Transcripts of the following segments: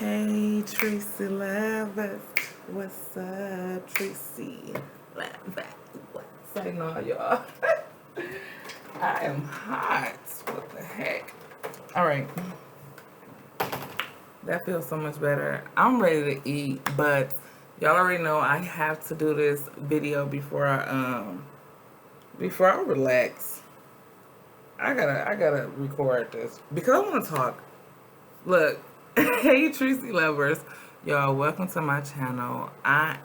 Hey, Tricey lovers. What's up, Tricey? What's going on, y'all? I am hot. What the heck? All right. That feels so much better. I'm ready to eat, but y'all already know I have to do this video before I relax. I gotta record this because I want to talk. Look, hey Tricey lovers, y'all, welcome to my channel. I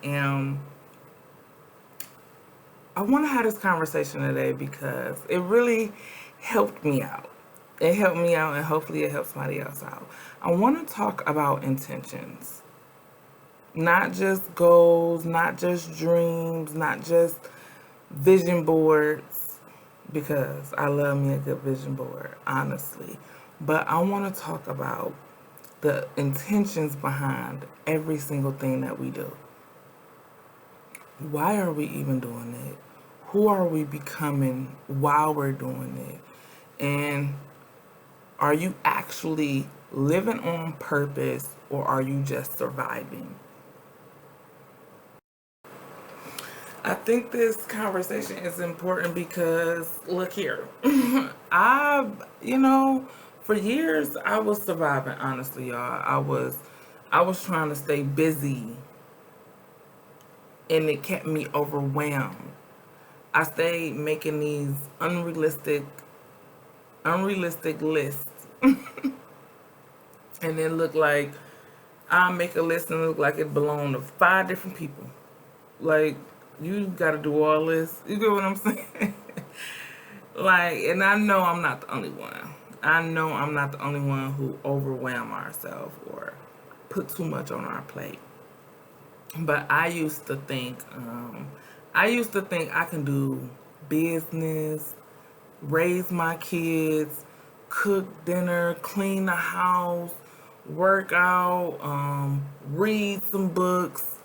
want to have this conversation today because it really helped me out. It helped me out, and hopefully it helps somebody else out. I want to talk about intentions. Not just goals, not just dreams, not just vision boards, because I love me a good vision board, honestly. But I want to talk about the intentions behind every single thing that we do. Why are we even doing it? Who are we becoming while we're doing it? And are you actually living on purpose, or are you just surviving? I think this conversation is important because, look here, for years I was surviving, honestly, y'all. I was trying to stay busy, and it kept me overwhelmed. I stayed making these unrealistic lists. And it looked like I make a list and it looked like it belonged to 5 different people. Like, you gotta do all this. You get what I'm saying? Like, and I know I'm not the only one. I know I'm not the only one who overwhelm ourselves or put too much on our plate. But I used to think I can do business, raise my kids, cook dinner, clean the house, work out, read some books,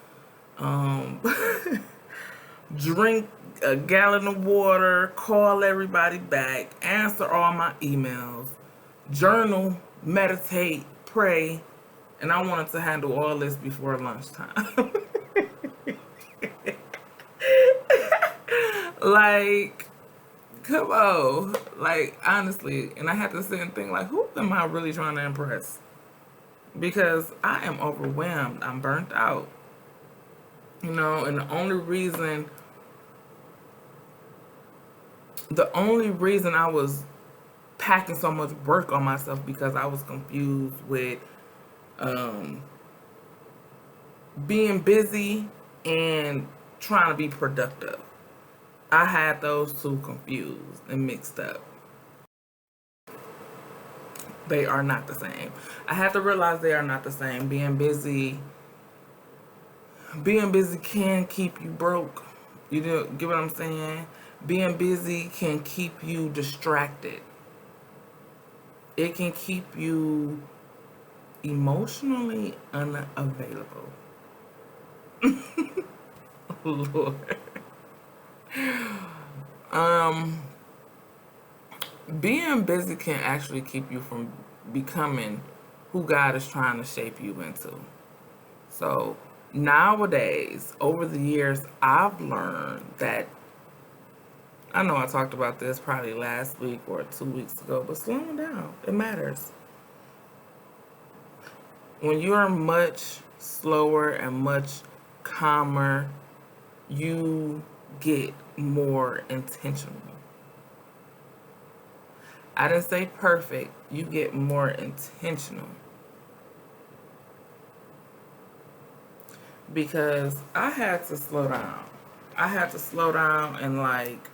drink a gallon of water, call everybody back, answer all my emails, journal, meditate, pray, and I wanted to handle all this before lunchtime. Like, come on. Like, honestly, and I had to sit and think, like, who am I really trying to impress? Because I am overwhelmed. I'm burnt out. And the only reason I was packing so much work on myself because I was confused with being busy and trying to be productive. I had those two confused and mixed up. They are not the same. I had to realize they are not the same. Being busy can keep you broke. You get what I'm saying? Being busy can keep you distracted. It can keep you emotionally unavailable. Lord. Being busy can actually keep you from becoming who God is trying to shape you into. So nowadays, over the years, I've learned that, I know I talked about this probably last week or 2 weeks ago, but slowing down, it matters. When you are much slower and much calmer, you get more intentional. I didn't say perfect. You get more intentional. Because I had to slow down. I had to slow down and, like,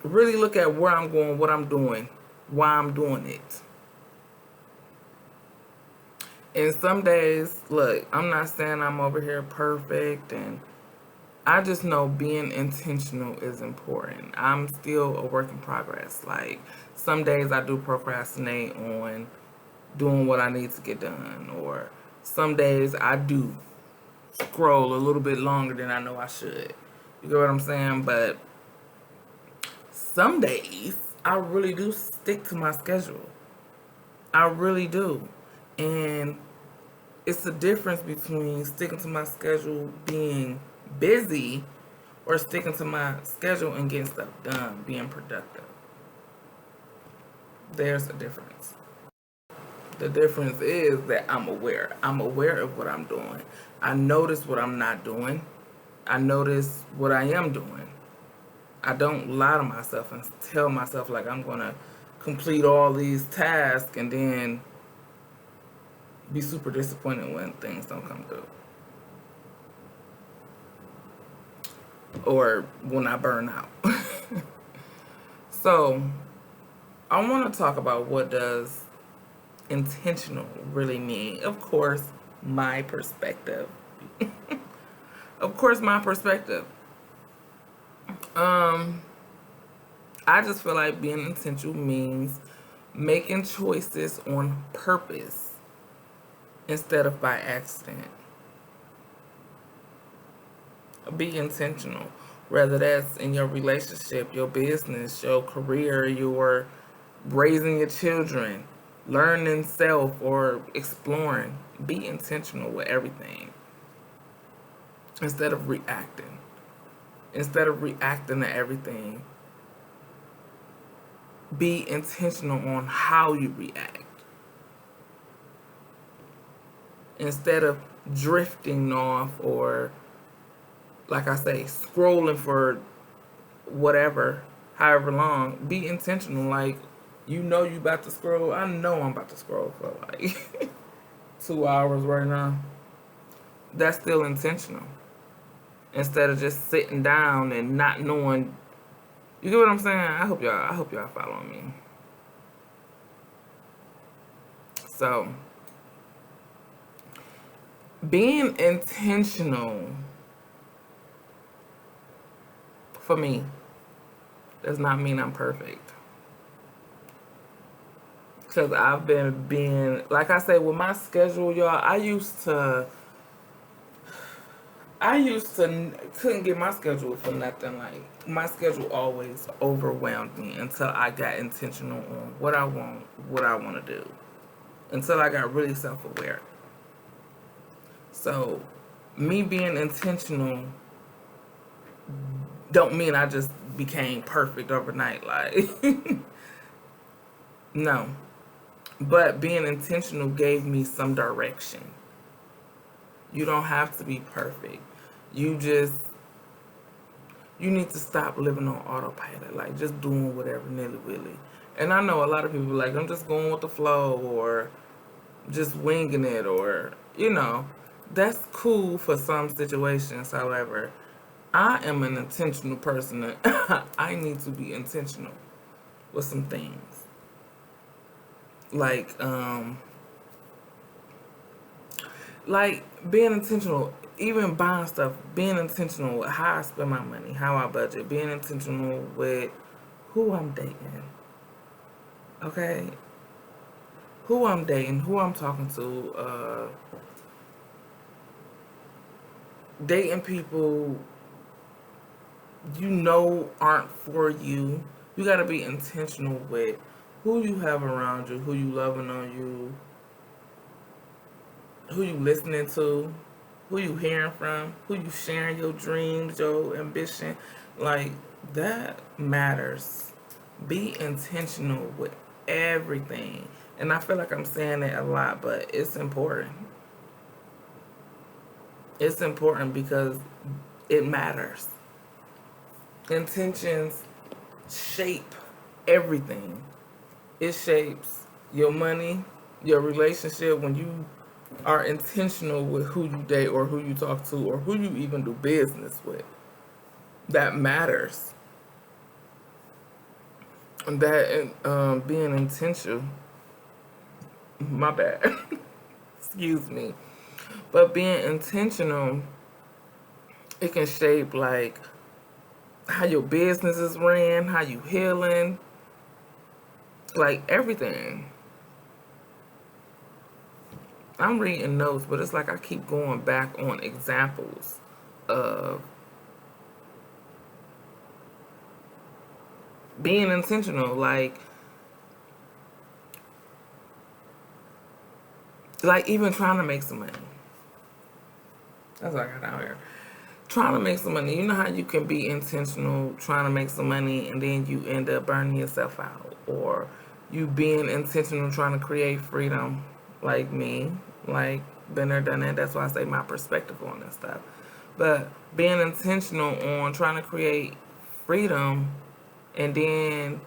really look at where I'm going, what I'm doing, why I'm doing it. And some days, look, I'm not saying I'm over here perfect, and I just know being intentional is important. I'm still a work in progress. Like, some days I do procrastinate on doing what I need to get done, or some days I do scroll a little bit longer than I know I should. You get what I'm saying? But some days I really do stick to my schedule. I really do. And it's the difference between sticking to my schedule, being busy, or sticking to my schedule and getting stuff done, being productive. There's a difference. The difference is that I'm aware. I'm aware of what I'm doing. I notice what I'm not doing. I notice what I am doing. I don't lie to myself and tell myself like I'm going to complete all these tasks and then be super disappointed when things don't come through. Or when I burn out. So, I want to talk about what does intentional really mean. Of course, my perspective. Of course, my perspective. I just feel like being intentional means making choices on purpose instead of by accident. Be intentional, whether that's in your relationship, your business, your career, your raising your children, learning self, or exploring. Be intentional with everything instead of reacting. Instead of reacting to everything, be intentional on how you react. Instead of drifting off or, like I say, scrolling for whatever, however long, be intentional. Like, you about to scroll. I know I'm about to scroll for like 2 hours right now. That's still intentional. Instead of just sitting down and not knowing. You get what I'm saying? I hope y'all follow me. So, being intentional for me does not mean I'm perfect. Because I've been being, like I say, with my schedule, y'all, I used to couldn't get my schedule for nothing. Like, my schedule always overwhelmed me until I got intentional on what I want to do. Until I got really self-aware. So, me being intentional don't mean I just became perfect overnight. Like, no. But being intentional gave me some direction. You don't have to be perfect. You need to stop living on autopilot, like just doing whatever nilly-willy. And I know a lot of people like, I'm just going with the flow or just winging it, or, that's cool for some situations. However, I am an intentional person and I need to be intentional with some things. Like being intentional, even buying stuff, being intentional with how I spend my money, how I budget, being intentional with who I'm dating. Okay? Who I'm dating, who I'm talking to, dating people aren't for you. You gotta be intentional with who you have around you, who you loving on you, who you listening to, who you hearing from, who you sharing your dreams, your ambition. Like, that matters. Be intentional with everything. And I feel like I'm saying it a lot, but it's important. It's important because it matters. Intentions shape everything. It shapes your money, your relationship. When you are intentional with who you date or who you talk to or who you even do business with, that matters. And that being intentional, my bad, excuse me, but being intentional, it can shape like how your business is ran, how you healing, like everything. I'm reading notes, but it's like I keep going back on examples of being intentional. Like, Like even trying to make some money. That's what I got down here. Trying to make some money. You know how you can be intentional trying to make some money and then you end up burning yourself out, or you being intentional trying to create freedom, like me, like been there, done that. That's why I say my perspective on this stuff. But being intentional on trying to create freedom, and then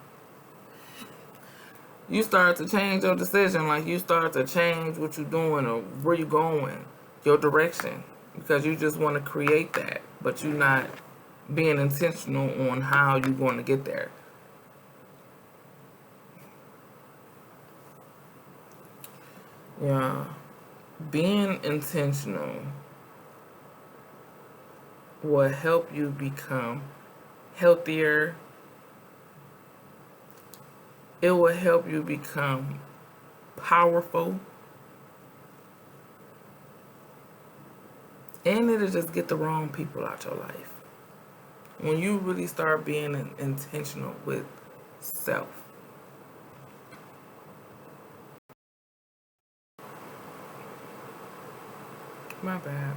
you start to change your decision, like you start to change what you're doing or where you're going, your direction, because you just want to create that, but you're not being intentional on how you're going to get there. Yeah, being intentional will help you become healthier. It will help you become powerful, and it'll just get the wrong people out your life. When you really start being intentional with self. My bad.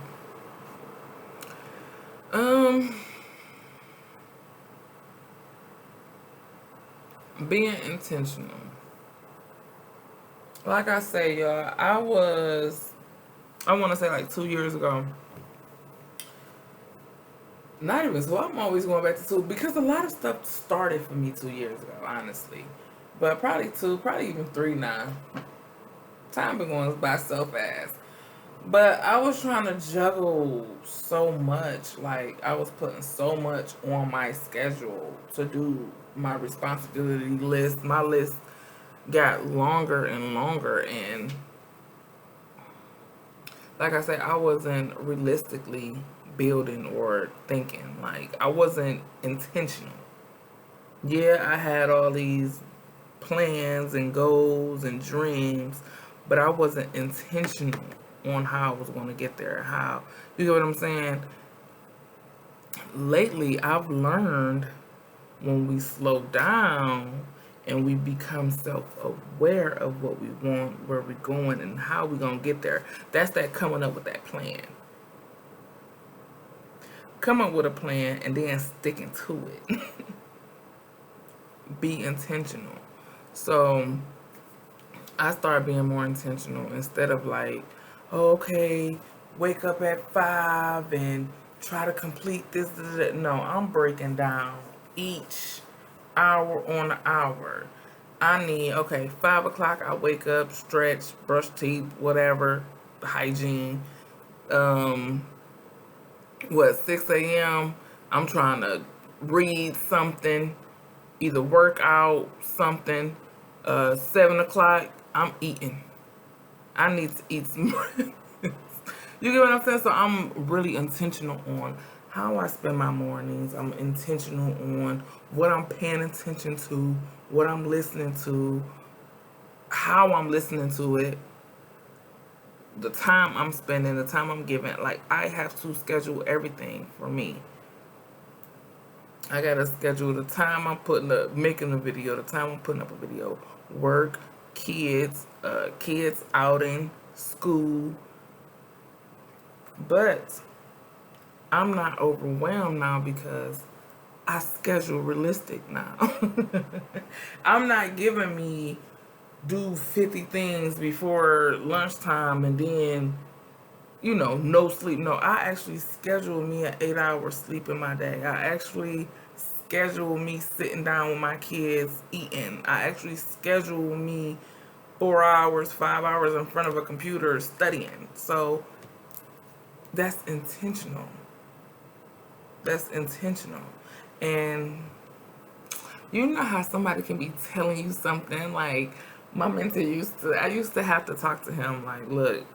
Um, being intentional. Like I say, y'all, I want to say like 2 years ago. Not even so. I'm always going back to two because a lot of stuff started for me 2 years ago, honestly. But probably two, probably even three now. Time been going by so fast. But I was trying to juggle so much. Like, I was putting so much on my schedule to do my responsibility list. My list got longer and longer. And like I said, I wasn't realistically building or thinking. Like, I wasn't intentional. Yeah, I had all these plans and goals and dreams, but I wasn't intentional on how I was going to get there. How, you get what I'm saying? Lately, I've learned when we slow down and we become self-aware of what we want, where we're going, and how we're going to get there. That's that coming up with that plan. Come up with a plan and then sticking to it. Be intentional. So I started being more intentional instead of like, oh, okay, wake up at 5 and try to complete this, this, that. No, I'm breaking down each hour on the hour. I need, okay, 5 o'clock, I wake up, stretch, brush teeth, whatever, hygiene. Um, 6 a.m., I'm trying to read something, either work out something. 7 o'clock, I'm eating. I need to eat some more. You get what I'm saying? So I'm really intentional on how I spend my mornings. I'm intentional on what I'm paying attention to, what I'm listening to, how I'm listening to it, the time I'm spending, the time I'm giving. Like, I have to schedule everything for me. I gotta schedule the time I'm putting up, making a video, the time I'm putting up a video, work, kids outing, school. But I'm not overwhelmed now because I schedule realistic now. I'm not giving me do 50 things before lunchtime and then, no sleep. No, I actually schedule me an 8 hour sleep in my day. I actually schedule me sitting down with my kids eating. I actually schedule me 4 hours, 5 hours in front of a computer studying. So that's intentional. That's intentional. And you know how somebody can be telling you something, like my mentor I used to have to talk to him like, look,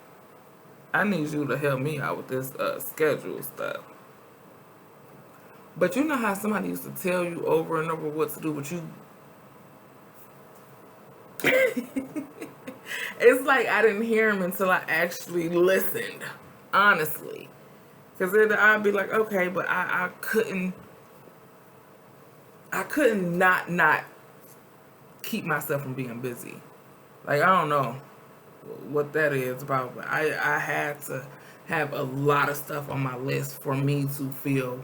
I need you to help me out with this schedule stuff. But you know how somebody used to tell you over and over what to do, but you it's like I didn't hear him until I actually listened, honestly. Because I'd be like, okay, but I couldn't not keep myself from being busy. Like, I don't know. what that is about. But I had to have a lot of stuff on my list for me to feel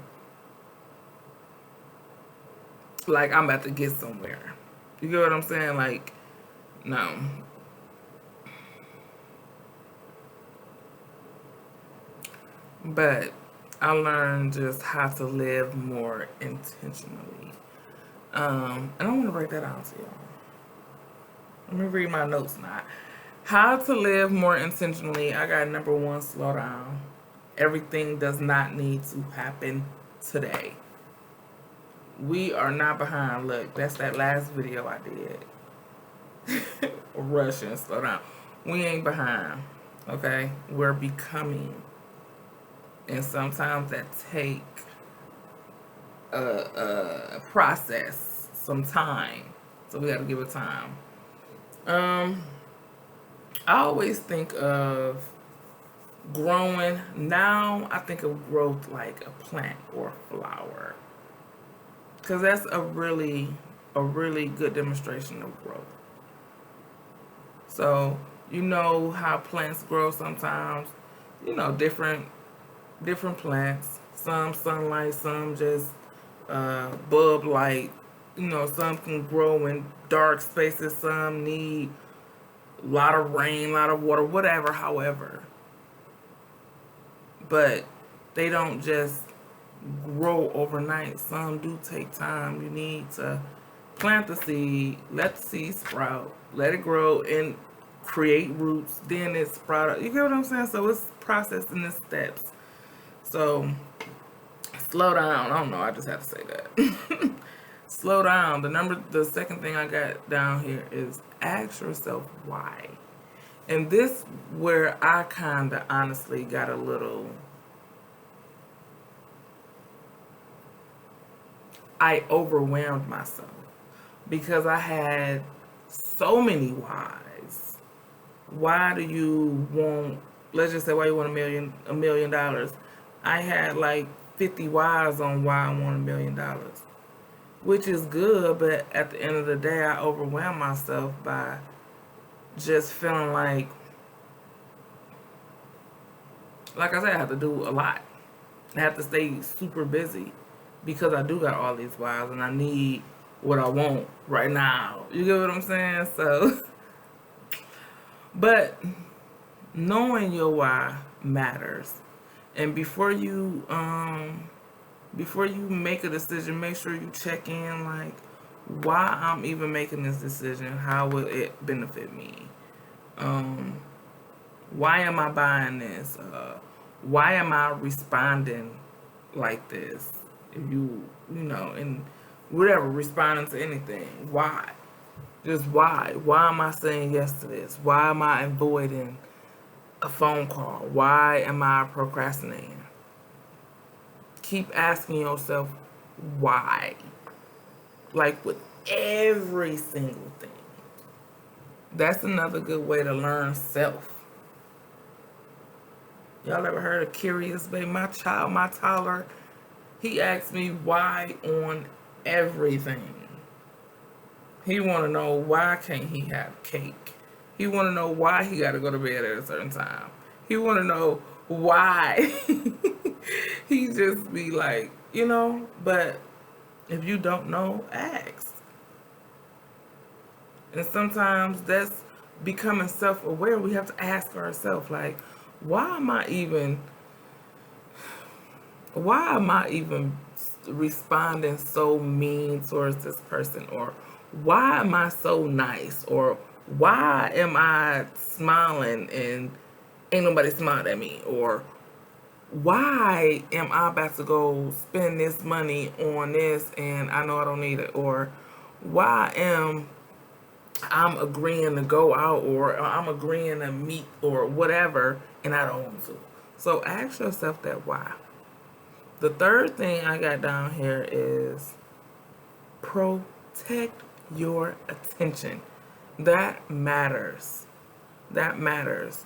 like I'm about to get somewhere. You get what I'm saying? Like, no. But I learned just how to live more intentionally. And I want to break that down to y'all. Let me read my notes now. How to live more intentionally. I got number 1, slow down. Everything does not need to happen today. We are not behind. Look, that's that last video I did. Rushing, slow down. We ain't behind. Okay? We're becoming. And sometimes that take a process, some time. So we got to give it time. I always think of growing. Now I think of growth like a plant or a flower, because that's a really good demonstration of growth. So you know how plants grow sometimes. You know, different plants. Some sunlight, some just bulb light. You know, some can grow in dark spaces. Some need a lot of rain, a lot of water, whatever, however. But they don't just grow overnight. Some do take time. You need to plant the seed, let the seed sprout, let it grow and create roots, then it sprout. You get what I'm saying? So it's processed in the steps. So slow down. I don't know, I just have to say that. Slow down. The second thing I got down here is ask yourself why. And this where I kind of honestly got a little, I overwhelmed myself because I had so many whys. Why do you want, let's just say why you want $1 million. I had like 50 whys on why I want $1 million, which is good, but at the end of the day, I overwhelmed myself by just feeling like I said, I have to do a lot. I have to stay super busy because I do got all these whys and I need what I want right now. You get what I'm saying? So, but knowing your why matters. And before you make a decision, make sure you check in like why I'm even making this decision. How will it benefit me? Why am I buying this? Why am I responding like this? If you know, and whatever, responding to anything. Why? Just why? Why am I saying yes to this? Why am I avoiding a phone call? Why am I procrastinating? Keep asking yourself why. Like with every single thing. That's another good way to learn self. Y'all ever heard of Curious Baby? My toddler, he asked me why on everything. He want to know why can't he have cake. He want to know why he got to go to bed at a certain time. He want to know why. He just be like, you know, but if you don't know, ask. And sometimes that's becoming self-aware. We have to ask ourselves, like, why am I even responding so mean towards this person? Or why am I so nice? Or why am I smiling and ain't nobody smiled at me? Or why am I about to go spend this money on this and I know I don't need it? Or why am I'm agreeing to go out, or I'm agreeing to meet or whatever, and I don't want to? So ask yourself that why. The third thing I got down here is protect your attention. That matters. That matters.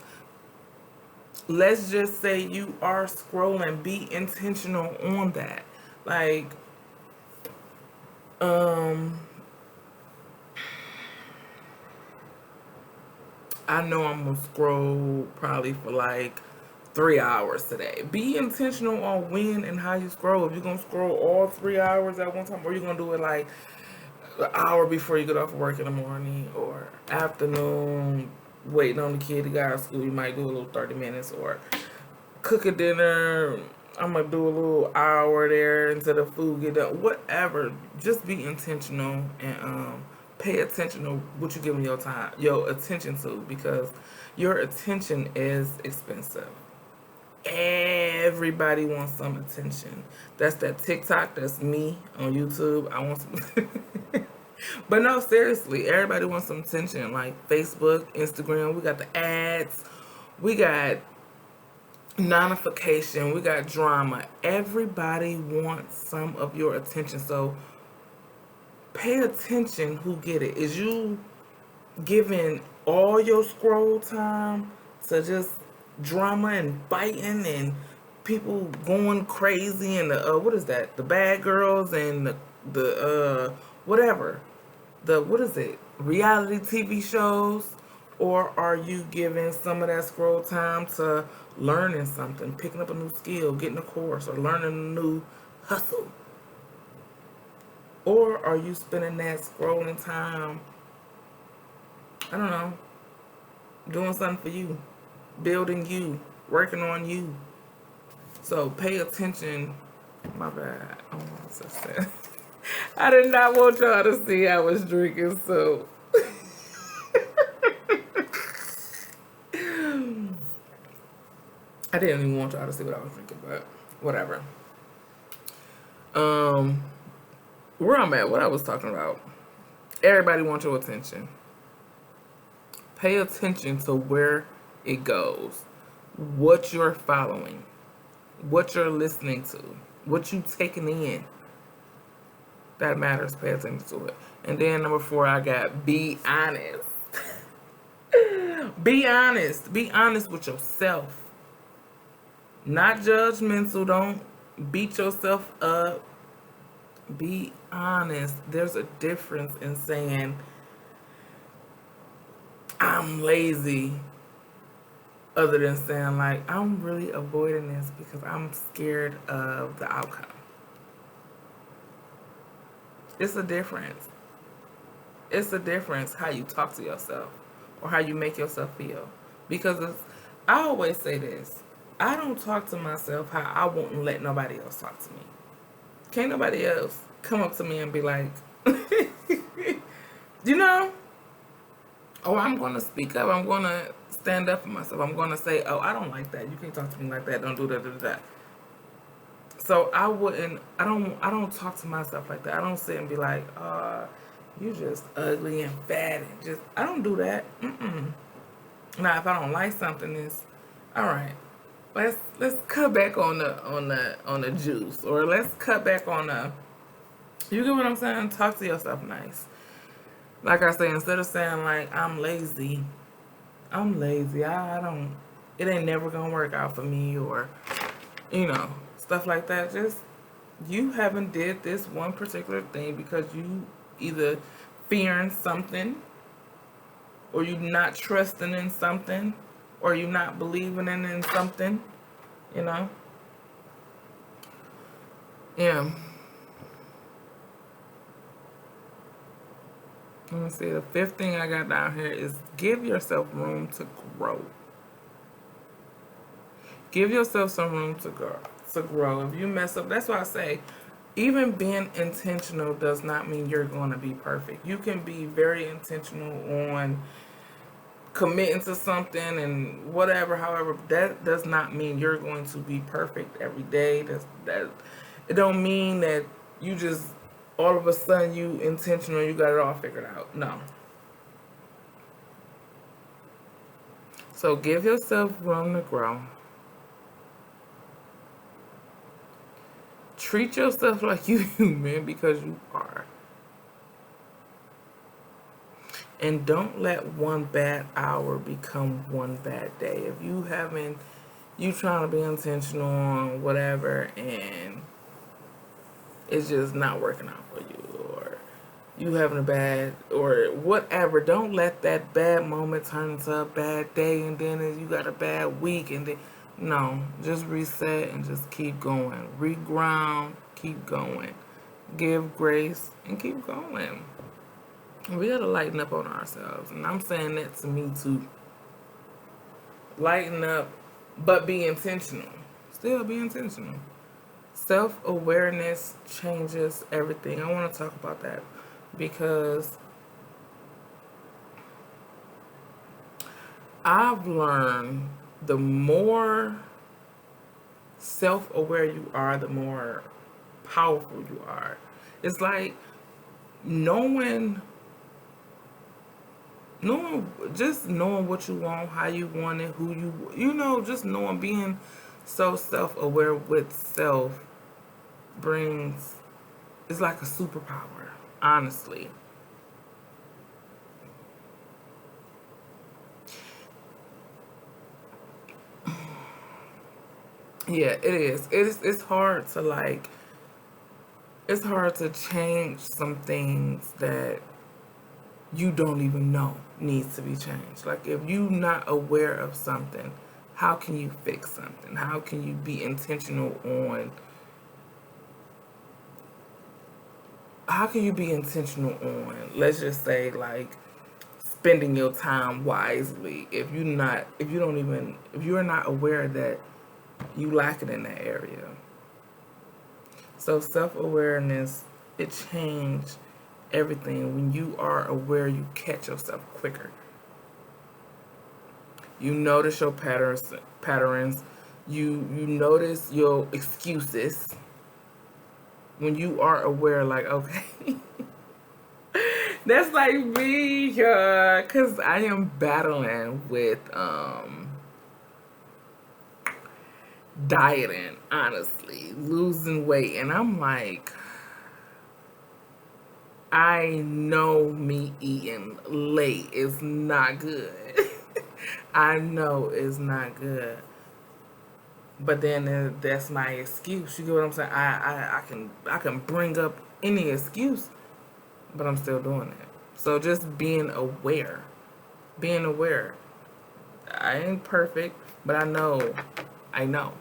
Let's just say you are scrolling. Be intentional on that. Like, I know I'm gonna scroll probably for like 3 hours today. Be intentional on when and how you scroll. If you're gonna scroll all 3 hours at one time, or you're gonna do it like an hour before you get off work in the morning or afternoon, waiting on the kid to go out of school, you might do a little 30 minutes, or cook a dinner. I'm gonna do a little hour there until the food get done. Whatever. Just be intentional and pay attention to what you're giving your time, your attention to, because your attention is expensive. Everybody wants some attention. That's that TikTok. That's me on YouTube. I want some. But no, seriously, everybody wants some attention. Like Facebook, Instagram, we got the ads, we got notification, we got drama. Everybody wants some of your attention. So pay attention who get it. Is you giving all your scroll time to just drama and fighting and people going crazy and the what is that? The bad girls and the whatever. The what is it? Reality TV shows, or are you giving some of that scroll time to learning something, picking up a new skill, getting a course, or learning a new hustle? Or are you spending that scrolling time, I don't know, doing something for you, building you, working on you? So pay attention. My bad. Oh, I'm so sad. I did not want y'all to see I was drinking, so. I didn't even want y'all to see what I was drinking, but whatever. Where I'm at, what I was talking about. Everybody wants your attention. Pay attention to where it goes, what you're following, what you're listening to, what you taking in. That matters. Pay attention to it. And then number 4, I got be honest. Be honest. Be honest with yourself. Not judgmental. Don't beat yourself up. Be honest. There's a difference in saying I'm lazy, other than saying like I'm really avoiding this because I'm scared of the outcome. It's a difference. It's a difference how you talk to yourself or how you make yourself feel. Because I always say this. I don't talk to myself how I won't let nobody else talk to me. Can't nobody else come up to me and be like, you know, oh, I'm going to speak up. I'm going to stand up for myself. I'm going to say, oh, I don't like that. You can't talk to me like that. Don't do that. So I don't talk to myself like that. I don't sit and be like, you just ugly and fat and just, I don't do that. Now, if I don't like something, it's all right. Let's cut back on the juice, or let's cut back on the, you get what I'm saying? Talk to yourself nice. Like I say, instead of saying like I'm lazy, I don't, it ain't never gonna work out for me, or stuff like that. Just, you haven't did this one particular thing because you either fearing something, or you not trusting in something, or you not believing in something, Yeah. Let me see. The 5th thing I got down here is give yourself room to grow. Give yourself some room to grow. If you mess up, that's why I say, even being intentional does not mean you're going to be perfect. You can be very intentional on committing to something and whatever. However, that does not mean you're going to be perfect every day. It don't mean that you just all of a sudden you intentional, you got it all figured out. No. So give yourself room to grow. Treat yourself like you human, because you are. And don't let one bad hour become one bad day. If you trying to be intentional on whatever and it's just not working out for you, or you having a bad or whatever. Don't let that bad moment turn into a bad day, and then you got a bad week, and then no, just reset and just keep going. Reground, keep going. Give grace and keep going. We gotta lighten up on ourselves, and I'm saying that to me too. Lighten up, but be intentional. Still be intentional. Self awareness changes everything. I want to talk about that because I've learned the more self aware you are, the more powerful you are. It's like knowing, just knowing what you want, how you want it, who just knowing, being so self aware with self brings, it's like a superpower, honestly. Yeah, it is. It's hard to it's hard to change some things that you don't even know needs to be changed. Like if you're not aware of something, how can you fix something? How can you be intentional on let's just say like spending your time wisely if you're not aware that you lack it in that area. So self-awareness, it changed everything. When you are aware, you catch yourself quicker. You notice your patterns. You notice your excuses. When you are aware, like, okay, that's like me, cause I am battling with dieting, honestly, losing weight, and I'm like, I know me eating late is not good. I know it's not good. But then that's my excuse. You get what I'm saying? I can bring up any excuse, but I'm still doing it. So just being aware. Being aware. I ain't perfect, but I know. I know.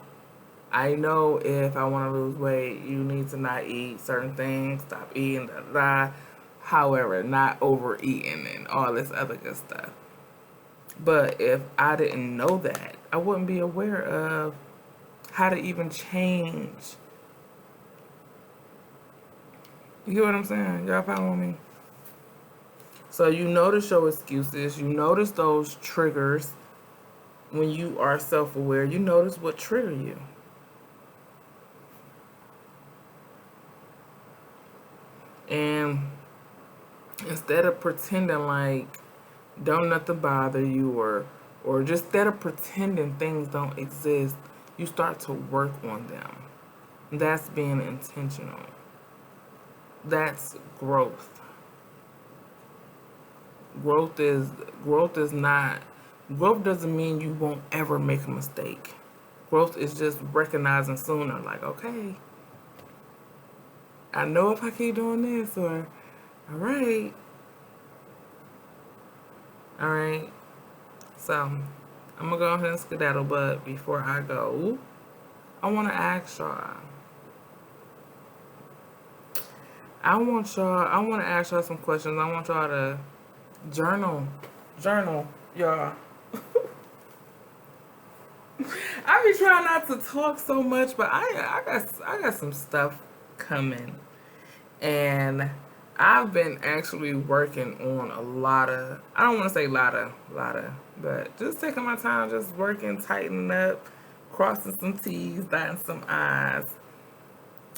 I know if I want to lose weight, you need to not eat certain things, stop eating, da da da. However, not overeating and all this other good stuff. But if I didn't know that, I wouldn't be aware of how to even change. You get what I'm saying? Y'all following me? So you notice your excuses, you notice those triggers. When you are self-aware, you notice what trigger you. And instead of pretending like don't nothing bother you, or just instead of pretending things don't exist, you start to work on them. That's being intentional. That's growth. Growth is growth is not growth doesn't mean you won't ever make a mistake. Growth is just recognizing sooner, like, okay, I know if I keep doing this, or all right, all right. So I'm gonna go ahead and skedaddle, but before I go, I wanna ask y'all. I wanna ask y'all some questions. I want y'all to journal. Journal, y'all. I be trying not to talk so much, but I got some stuff coming. And I've been actually working on a lot of, I don't want to say lotta, but just taking my time, just working, tightening up, crossing some T's, dotting some I's.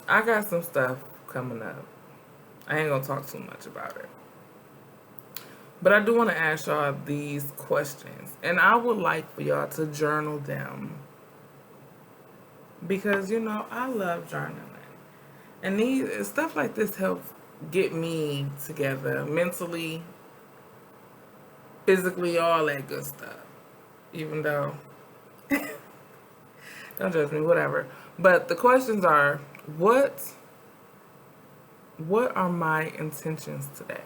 I got some stuff coming up. I ain't gonna talk too much about it. But I do want to ask y'all these questions, and I would like for y'all to journal them because I love journaling, and these stuff like this helps get me together mentally, physically, all that good stuff. Even though, don't judge me, whatever. But the questions are: what What are my intentions today?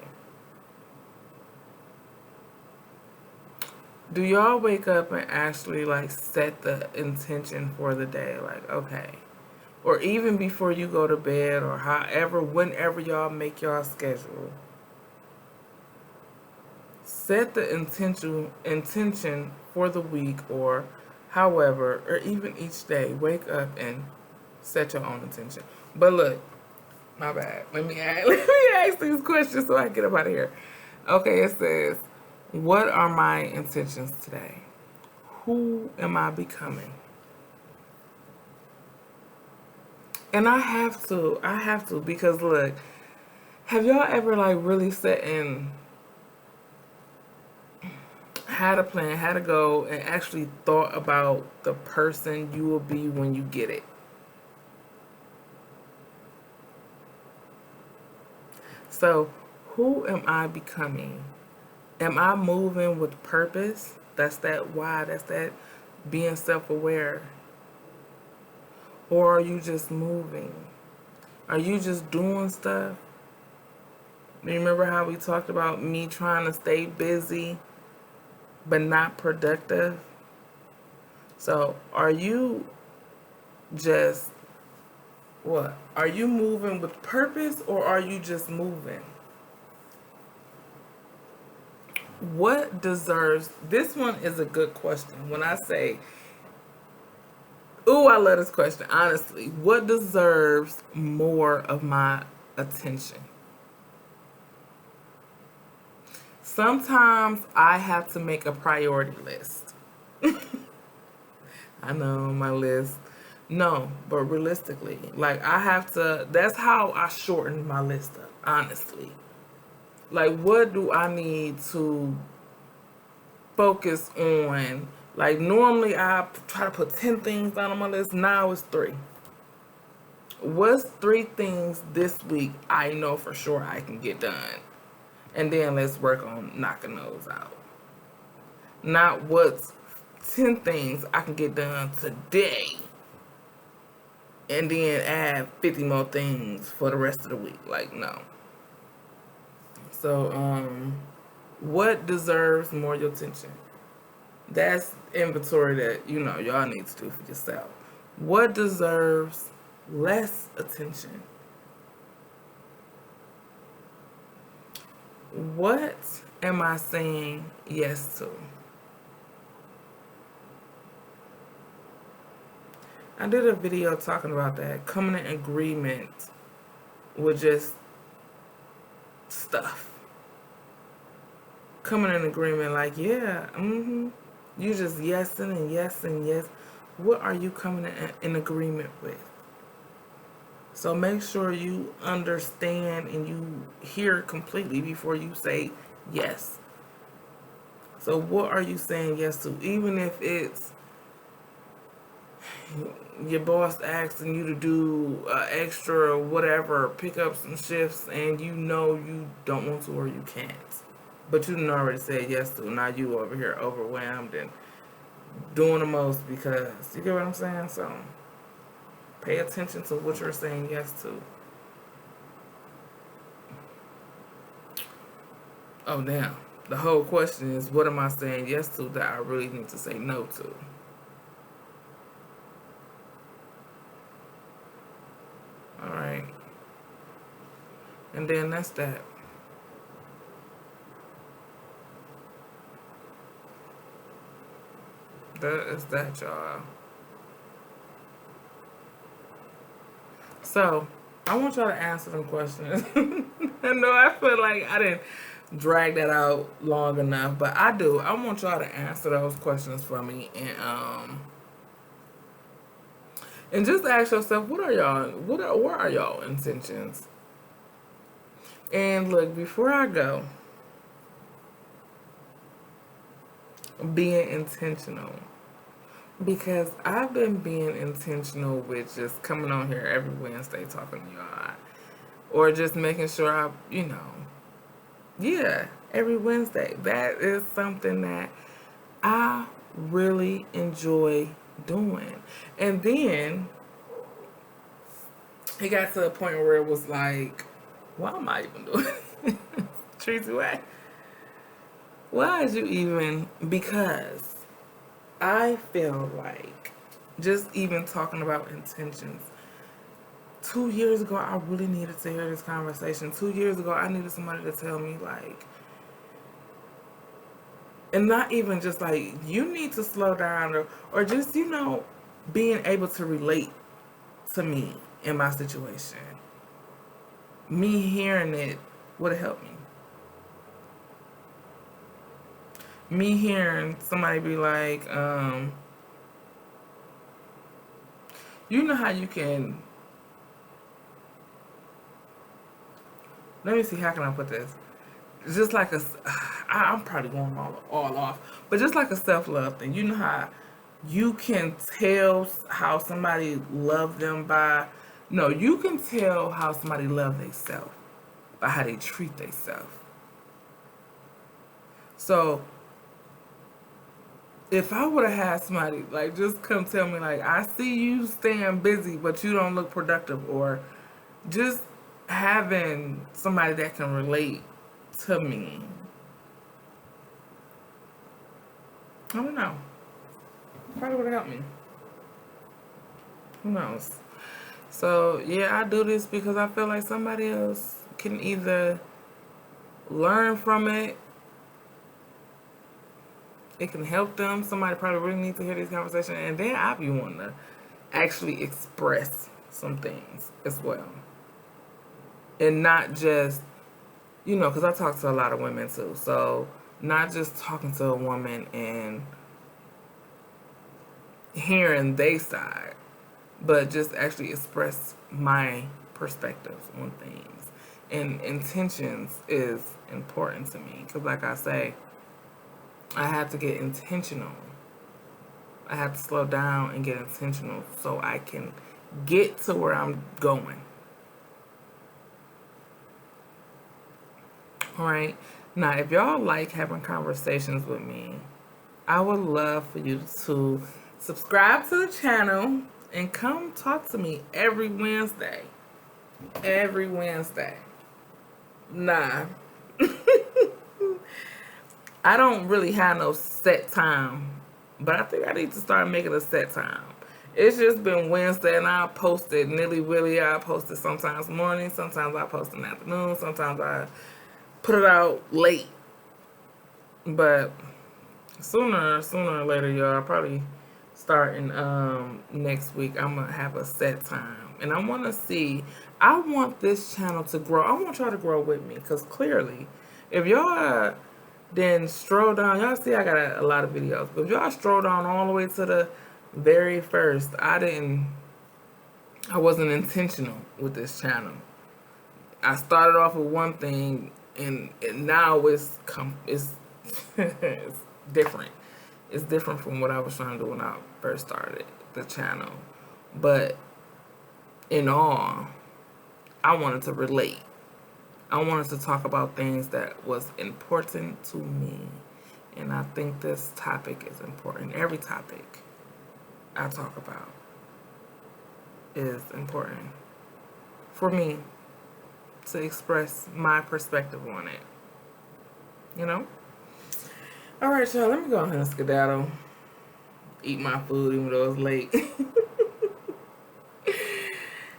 Do y'all wake up and actually like set the intention for the day? Like, okay. Or even before you go to bed or however, whenever y'all make y'all schedule. Set the intention for the week or however, or even each day. Wake up and set your own intention. But look, my bad. Let me ask these questions so I get up out of here. Okay, it says, what are my intentions today? Who am I becoming? And I have to, because look, have y'all ever like really sat and had a plan, had a goal, and actually thought about the person you will be when you get it? So, who am I becoming? Am I moving with purpose? That's that why, that's that being self-aware. Or are you just moving? Are you just doing stuff? Remember how we talked about me trying to stay busy but not productive? So, are you just what? Are you moving with purpose or are you just moving? What deserves, this one is a good question. When I say, ooh, I love this question, honestly. What deserves more of my attention? Sometimes I have to make a priority list. I know my list. No, but realistically, like I have to, that's how I shorten my list up, honestly. Like, what do I need to focus on? Like, normally I try to put 10 things down on my list. Now it's 3. What's 3 things this week I know for sure I can get done? And then let's work on knocking those out. Not what's 10 things I can get done today and then add 50 more things for the rest of the week. Like, no. So, what deserves more your attention? That's inventory that, y'all need to do for yourself. What deserves less attention? What am I saying yes to? I did a video talking about that. Coming in agreement with just stuff. Coming in agreement like, yeah, you just yesing and yes and yes. What are you coming in agreement with? So make sure you understand and you hear completely before you say yes. So what are you saying yes to? Even if it's your boss asking you to do extra or whatever, pick up some shifts, and you don't want to or you can't. But you done already said yes to. Now you over here overwhelmed and doing the most because, you get what I'm saying? So pay attention to what you're saying yes to. Oh, damn. The whole question is, what am I saying yes to that I really need to say no to? All right. And then that's that. That is that, y'all. So, I want y'all to answer them questions. I know I feel like I didn't drag that out long enough, but I do. I want y'all to answer those questions for me and just ask yourself, what are y'all intentions? And look, before I go, being intentional. Because I've been being intentional with just coming on here every Wednesday talking to y'all. Or just making sure every Wednesday. That is something that I really enjoy doing. And then it got to a point where it was like, Why am I even doing it? Tricey, why? Why is you even? Because I feel like just even talking about intentions. 2 years ago, I really needed to hear this conversation. 2 years ago, I needed somebody to tell me, like, and not even just like, you need to slow down, or just, being able to relate to me in my situation. Me hearing it would have helped me. Me hearing somebody be like, you know how you can, let me see, how can I put this? Just like I'm probably going all off, but just like a self-love thing. You know how you can tell how somebody love them by, no, you can tell how somebody love themselves by how they treat themselves. So if I would have had somebody like just come tell me, like, I see you staying busy but you don't look productive, or just having somebody that can relate to me, I don't know, probably would have helped me. Who knows? So yeah, I do this because I feel like somebody else can either learn from it, it can help them. Somebody probably really needs to hear this conversation, and then I be wanting to actually express some things as well, and not just, because I talk to a lot of women too. So not just talking to a woman and hearing their side, but just actually express my perspectives on things. And intentions is important to me because, like I say, I have to get intentional. I have to slow down and get intentional so I can get to where I'm going. All right. Now, if y'all like having conversations with me, I would love for you to subscribe to the channel and come talk to me every Wednesday. Every Wednesday. Nah. I don't really have no set time, but I think I need to start making a set time. It's just been Wednesday, and I posted nilly-willy. I posted sometimes morning, sometimes I post in the afternoon, sometimes I put it out late. But sooner or later, y'all, probably starting next week, I'm gonna have a set time, and I want to see. I want this channel to grow. I want y'all to grow with me, because clearly, if y'all then stroll down, y'all see I got a lot of videos, but if y'all stroll down all the way to the very first, I wasn't intentional with this channel. I started off with one thing, and now it's it's different. It's different from what I was trying to do when I first started the channel. But in all, I wanted to relate. I wanted to talk about things that was important to me. And I think this topic is important. Every topic I talk about is important for me to express my perspective on it. All right, y'all, let me go ahead and skedaddle. Eat my food even though it's late.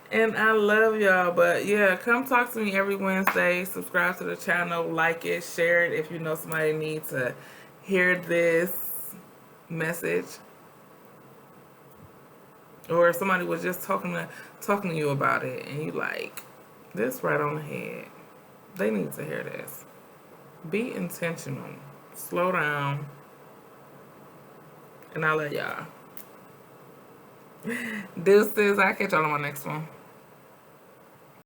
And I love y'all, but yeah, come talk to me every Wednesday. Subscribe to the channel, like it, share it if you know somebody needs to hear this message, or if somebody was just talking to you about it and you like, this right on the head. They need to hear this. Be intentional. Slow down. And I'll let y'all. This is, I'll catch y'all on my next one.